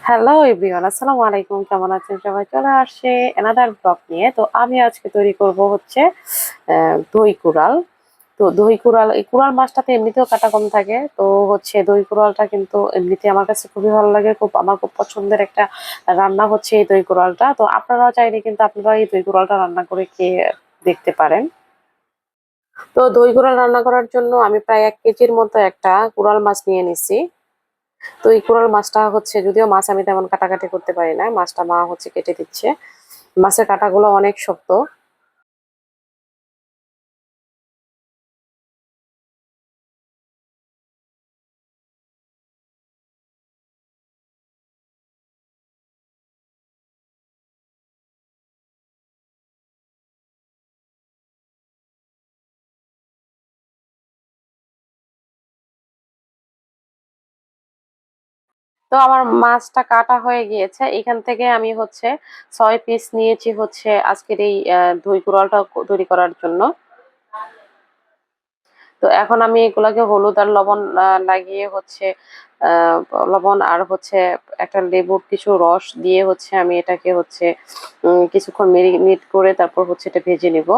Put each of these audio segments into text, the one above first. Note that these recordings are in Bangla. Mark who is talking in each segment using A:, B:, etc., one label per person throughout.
A: হ্যালো এভরিওয়ান, আসসালামু আলাইকুম। কেমন আছেন সবাই? চলে আসছে অ্যানাদার ব্লগ নিয়ে। তো আমি আজকে তৈরি করব হচ্ছে দই কুড়াল। তো দই কুড়াল, এই কুড়াল মাছটাতে এমনিতেও কাটা কম থাকে। তো হচ্ছে দই কুড়ালটা কিন্তু এমনিতে আমার কাছে খুবই ভালো লাগে, আমার খুব পছন্দের একটা রান্না হচ্ছে এই দই কুড়ালটা। তো আপনারাও চাইলে কিন্তু আপনারা এই দই কুড়ালটা রান্না করে খেয়ে দেখতে পারেন। তো দই কুড়াল রান্না করার জন্য আমি প্রায় 1 কেজির মতো একটা কুড়াল মাছ নিয়ে নিছি। তো এই কোরাল মাছটা হচ্ছে, যদিও মাছ আমি তেমন কাটাকাটি করতে পারি না, মাছটা মা হচ্ছে কেটে দিচ্ছে। মাছের কাঁটাগুলো অনেক শক্ত। তো আমার মাছটা কাটা হয়ে গিয়েছে। এখান থেকে আমি হচ্ছে 6 পিস নিয়েছি হচ্ছে আজকের এই দই কোরালটা তৈরি করার জন্য। তো এখন আমি এগুলাকে হলুদ আর লবণ লাগিয়ে হচ্ছে আহ লবণ আর হচ্ছে একটা লেবুর কিছু রস দিয়ে হচ্ছে আমি এটাকে হচ্ছে কিছুক্ষণ মেরিনেট করে তারপর হচ্ছে এটা ভেজে নিব।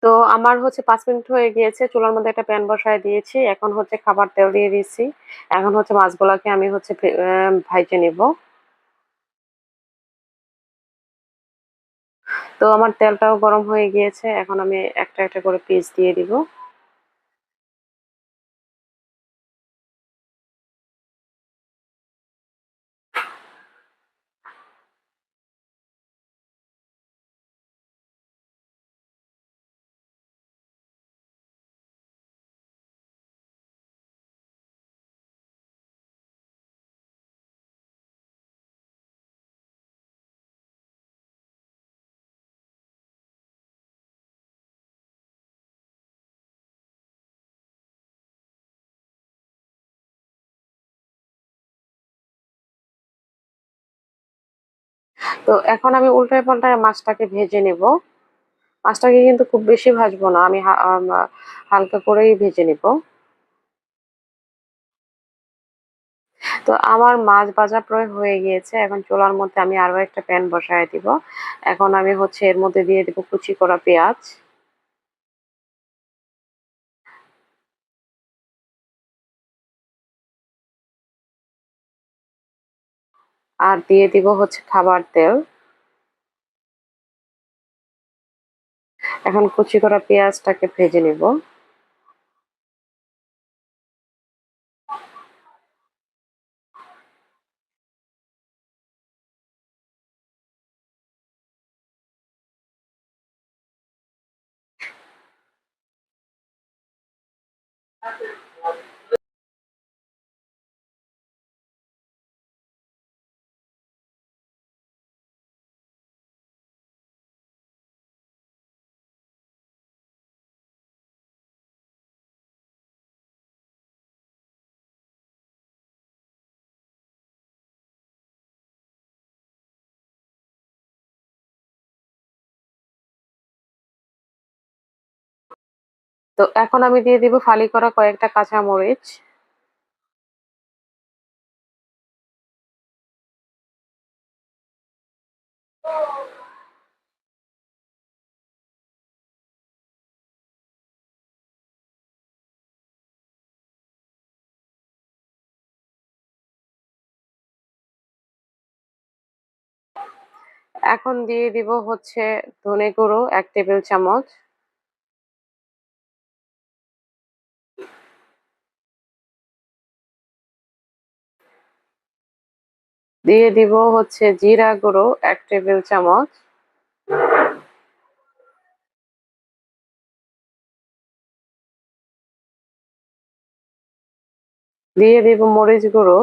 A: তো আমার হচ্ছে 5 মিনিট হয়ে গিয়েছে, চুলার মধ্যে একটা প্যান বসায় দিয়েছি, এখন হচ্ছে খাবার তেল দিয়ে দিয়েছি। এখন হচ্ছে মাছগুলাকে আমি হচ্ছে ভাইজে নিব। তো আমার তেলটাও গরম হয়ে গিয়েছে, এখন আমি একটা একটা করে পিস দিয়ে দিব। তো এখন আমি উল্টায় পাল্টায় মাছটাকে ভেজে নেব। মাছটাকে কিন্তু খুব বেশি ভাজবো না, আমি হালকা করেই ভেজে নিব। তো আমার মাছ ভাজা প্রায় হয়ে গিয়েছে, এখন চুলার মধ্যে আমি আরো একটা প্যান বসায় দিব। এখন আমি হচ্ছে এর মধ্যে দিয়ে দিব কুচি করা পেঁয়াজ, আর দিয়ে দিব হচ্ছে খাবার তেল। এখন কুচি করা পেঁয়াজটাকে ভেজে নিব। তো এখন আমি দিয়ে দিব ফালি করা কয়েকটা কাঁচা মরিচ। এখন দিয়ে দিব হচ্ছে ধনে গুঁড়ো 1 টেবিল চামচ। দিয়ে দিব হচ্ছে জিরা গুঁড়ো 1 টেবিল চামচ। দিয়ে দিব মরিচ গুঁড়ো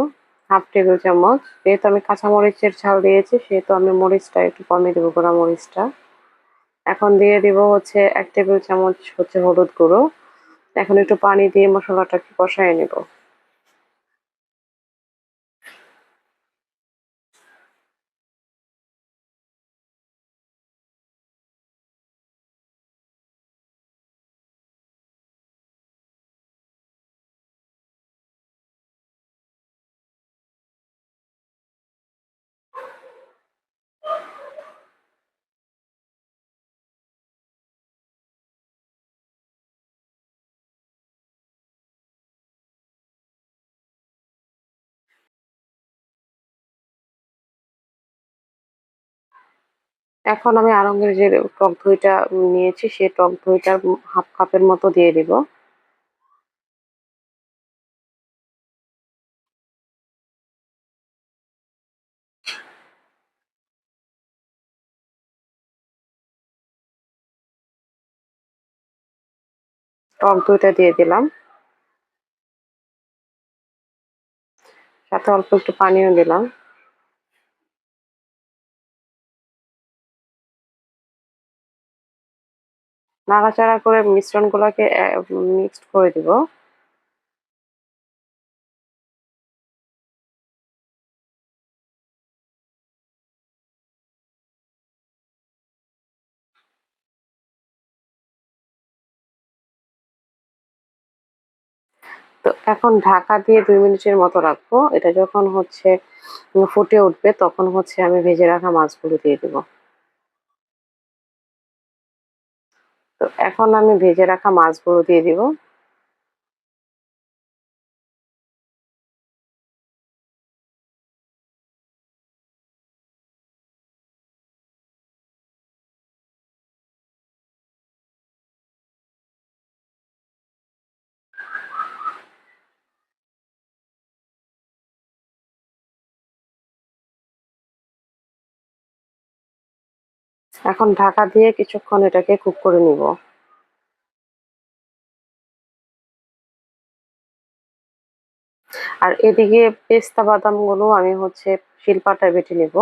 A: 1/2 টেবিল চামচ। যেহেতু আমি কাঁচা মরিচের ঝাল দিয়েছি সেহেতু আমি মরিচটা একটু কমিয়ে দেবো, গুঁড়া মরিচটা। এখন দিয়ে দিব হচ্ছে 1 টেবিল চামচ হচ্ছে হলুদ গুঁড়ো। এখন একটু পানি দিয়ে মশলাটাকে কষায় নেব। এখন আমি আড়ঙের যে টক দইটা নিয়েছি সেই টক দইটার হাফ কাপের মতো দিয়ে দিব। টক দইটা দিয়ে দিলাম, সাথে অল্প একটু পানিও দিলাম। নাড়াচাড়া করে মিশ্রণগুলোকে মিক্সড করে দিব। তো এখন ঢাকা দিয়ে 2 মিনিটের মতো রাখবো। এটা যখন হচ্ছে ফুটে উঠবে তখন হচ্ছে আমি ভেজে রাখা মাছগুলো দিয়ে দিব। তো এখন আমি ভেজে রাখা মাছগুলো দিয়ে দিব। এখন ঢাকা দিয়ে কিছুক্ষণ এটাকে কুক করে নিব। আর এদিকে পেস্তা বাদামগুলো আমি হচ্ছে শিলপাটায় বেটে নিব।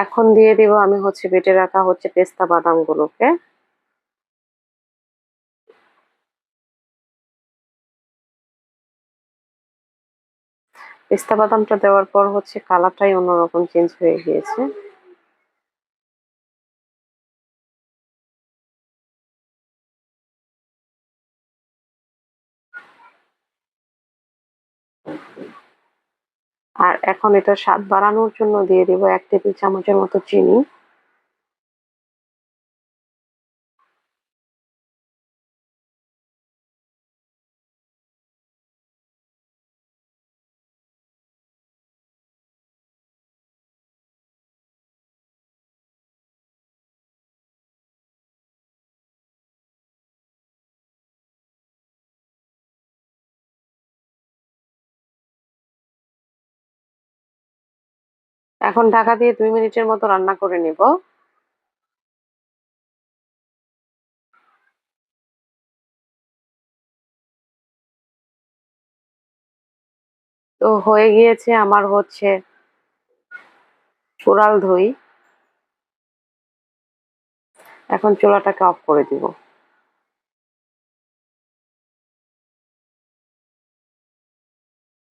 A: এখন দিয়ে দিব আমি হচ্ছে বেটে রাখা হচ্ছে পেস্তা বাদামগুলোকে। পেস্তা বাদামটা দেওয়ার পর হচ্ছে কালারটাই অন্যরকম চেঞ্জ হয়ে গিয়েছে। আর এখন এটা স্বাদ বাড়ানোর জন্য দিয়ে দিব 1 টেবিল চামচের মতো চিনি। এখন ঢাকা দিয়ে 2 মিনিটের মতো রান্না করে নিব। তো হয়ে গিয়েছে আমার হচ্ছে কোরাল দই। এখন চুলাটাকে অফ করে দিব।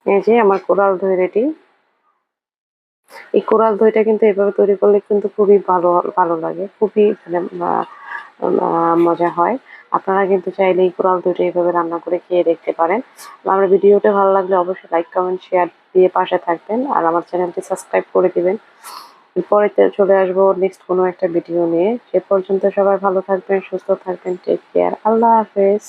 A: এই যে আমার কোরাল দই রেডি। এই কোরাল দইটা কিন্তু এভাবে তৈরি করলে কিন্তু খুবই ভালো ভালো লাগে, খুবই মানে মজা হয়। আপনারা কিন্তু চাইলে এই কোরাল দইটা এইভাবে রান্না করে খেয়ে দেখতে পারেন। আমার ভিডিওটা ভালো লাগলে অবশ্যই লাইক কমেন্ট শেয়ার দিয়ে পাশে থাকবেন আর আমার চ্যানেলটি সাবস্ক্রাইব করে দিবেন। পরে চলে আসবো নেক্সট কোনো একটা ভিডিও নিয়ে। সে পর্যন্ত সবাই ভালো থাকবেন, সুস্থ থাকবেন। Take care. আল্লাহ হাফেজ।